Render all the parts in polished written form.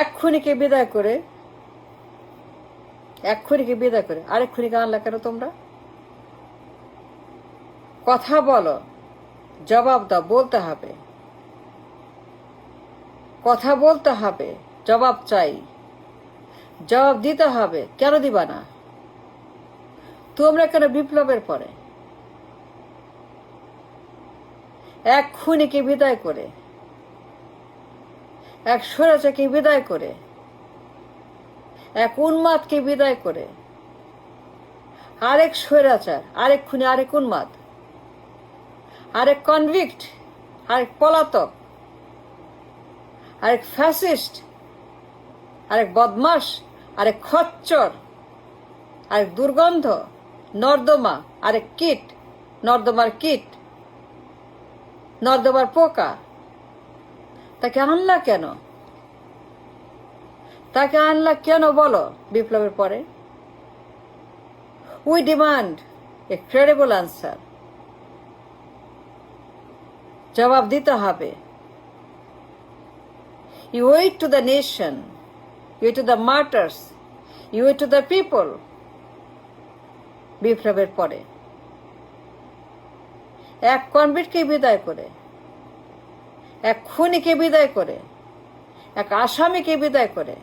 এক খুনিকে বিদায় করে আরেক খুনিকে আনলা কেন তোমরা? কথা বলো, জবাব দাও, বলতে হবে, কথা বলতে হবে, জবাব চাই, জবাব দিতে হবে। কেন দিবা না তোমরা? কেন বিপ্লবের পরে এক খুনিকে বিদায় করে, এক স্বৈরাচারকে বিদায় করে, এক উন্মাদকে বিদায় করে আরেক স্বৈরাচার, আরেক খুনি, আরেক উন্মাদ, আরেক কনভিক্ট, আরেক পলাতক, আরেক ফ্যাসিস্ট, আরেক বদমাস, আরেক খচ্চর, আরেক দুর্গন্ধ, নর্দমা, আরেক কীট, নর্দমার কীট, নর্দমার পোকা, তাকে আনলা কেন? তাকে আনলা কেন বলো বিপ্লবের পরে? We demand A credible answer. জবাব দিতে হবে। You owe it to the nation, you owe it to the martyrs, you owe it to the people. বিপ্লবের পরে এক কনভিক্টকে বিদায় করে, এক খুনিকে বিদায় করে, এক আসামিকে বিদায় করে,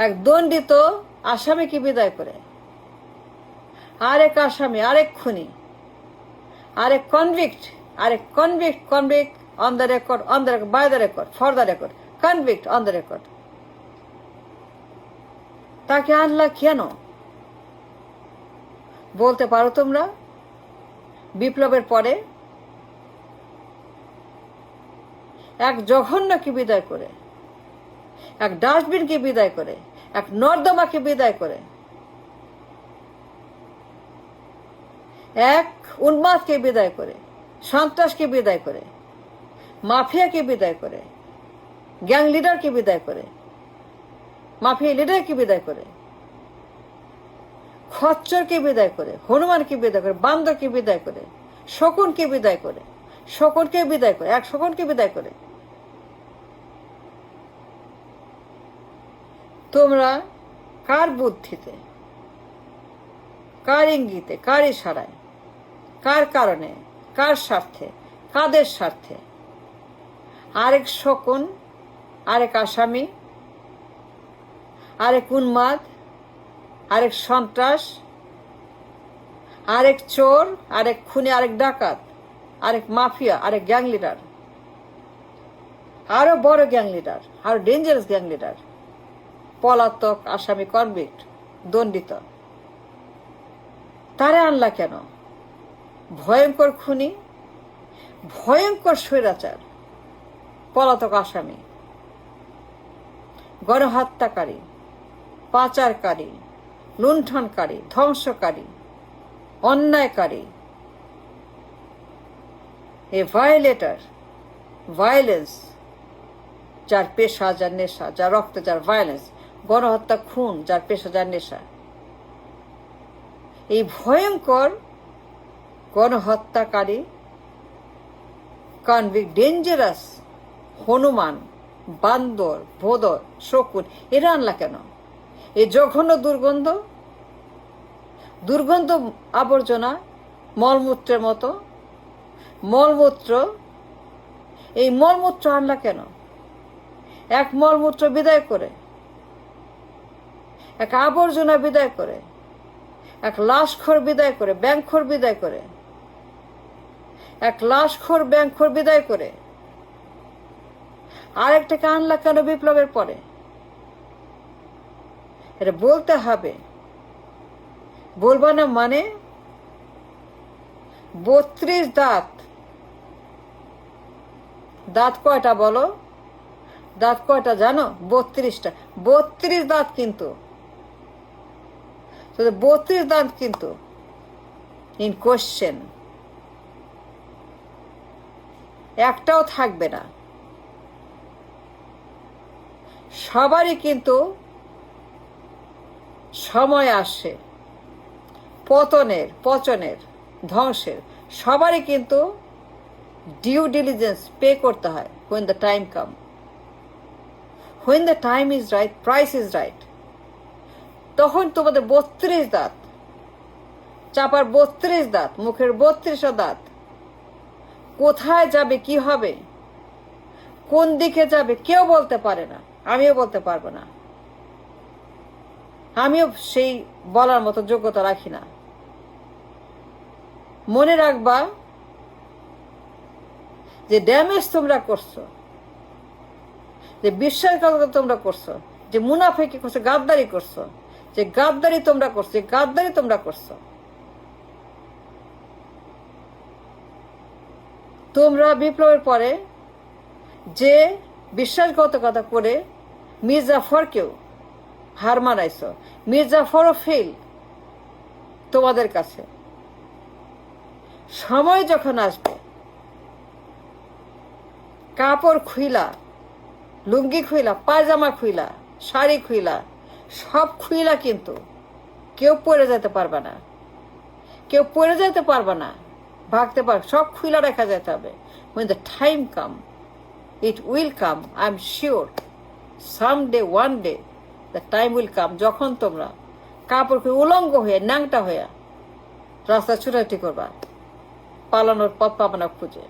এক দণ্ডিত আসামিকে বিদায় করে, আরেক আসামি, আরেক খুনি, আরেক convict, convict on the record, by the record, for the record, convict on the record. তাকে আনলা কেন বলতে পারো তোমরা? বিপ্লবের পরে এক জঘন্যকে বিদায় করে, এক ডাস্টবিনকে বিদায় করে, এক নর্দমাকে বিদায় করে, এক উন্মাদকে বিদায় করে, সন্ত্রাসকে বিদায় করে, মাফিয়াকে বিদায় করে, গ্যাং লিডারকে বিদায় করে, মাফিয়া লিডারকে বিদায় করে, খচ্চরকে বিদায় করে, হনুমানকে বিদায় করে, বান্দরকে বিদায় করে, শকুনকে বিদায় করে, শকুনকে বিদায় করে, এক শকুনকে বিদায় করে তোমরা কার বুদ্ধিতে, কার ইঙ্গিতে, কার ইশারায়, কার কারণে, কার স্বার্থে, কাদের স্বার্থে আরেক শকুন, আরেক আসামি, আরেক উন্মাদ, আরেক সন্ত্রাস, আরেক চোর, আরেক খুনি, আরেক ডাকাত, আরেক মাফিয়া, আরেক গ্যাং লিডার, আরো বড় গ্যাং লিডার, আরো ডেঞ্জারাস গ্যাং লিডার, পলাতক, আসামি, কনভিক্ট, দণ্ডিত, তারে আনলা কেন? ভয়ঙ্কর খুনি, ভয়ঙ্কর স্বৈরাচার, পলাতক আসামি, গণহত্যাকারী, পাচারকারী, লুণ্ঠনকারী, ধ্বংসকারী, অন্যায়কারী, এ ভায়োলেটর, ভায়োলেন্স, যার পেশা, যার নেশা, যার রক্ত, যার ভায়োলেন্স, গণহত্যা, খুন, যার পেশা, যার নেশা, এই ভয়ঙ্কর গণহত্যাকারী, কনভিক্ট, ডেঞ্জারাস হনুমান, বান্দর, ভোদর, শকুন, এরা আনলা কেন? এই জঘন্য দুর্গন্ধ আবর্জনা, মলমূত্রের মতো মলমূত্র, এই মলমূত্র আনলা কেন? এক মলমূত্র বিদায় করে, এক আবর্জনা বিদায় করে, এক লাশখোর বিদায় করে, ব্যাংখোর বিদায় করে, এক লাশখোর, ব্যাংখোর বিদায় করে আরেকটাকে আনলা কেন বিপ্লবের পরে? এটা বলতে হবে। বলবা না মানে? 32 দাঁত, দাঁত কয়টা বলো? দাঁত কয়টা জানো? 32টা। 32 দাঁত কিন্তু, 32 দাঁত কিন্তু ইন কোশ্চেন, একটাও থাকবে না। সবারই কিন্তু সময় আসে পচনের, ধ্বংসের। সবারই কিন্তু ডিউ ডিলিজেন্স পে করতে হয় when the time come. when the time is right, price is right, তখন তোমাদের 32 দাঁত, চাপার 32 দাঁত, মুখের 32 দাঁত, কোথায় যাবে, কি হবে, কোন দিকে যাবে কেউ বলতে পারে না, আমিও বলতে পারবো না, আমিও সেই বলার মতো যোগ্যতা রাখি না। মনে রাখবা যে ড্যামেজ তোমরা করছো, যে বিশ্বাসঘাতকতা তোমরা করছো, যে মুনাফিকি করছো, গাদ্দারি করছো, যে গাদ্দারি তোমরা করছো, যে গাদ্দারি তোমরা করছো। তোমরা বিপ্লবের পরে যে বিশ্বাসঘাতকতা করে মীর জাফরকেও হার মানাইছো, মীর জাফরও ফেল তোমাদের কাছে। সময় যখন আসবে, কাপড় খুইলা, লুঙ্গি খুইলা, পায়জামা খুইলা, শাড়ি খুইলা, সব খুইলা কিন্তু কেউ পরে যেতে পারবে না, কেউ পরে যেতে পারবে না, ভাগতে পারবে, সব খুইলা রেখা যেতে হবে। when the time come, it will come, I am sure, someday, one day the time will come, যখন তোমরা কাপড় খুলে উলঙ্গ হয়ে, ন্যাংটা হয়ে রাস্তা ছুটাছুটি করবা, পালানোর পথ পাবে না খুঁজে।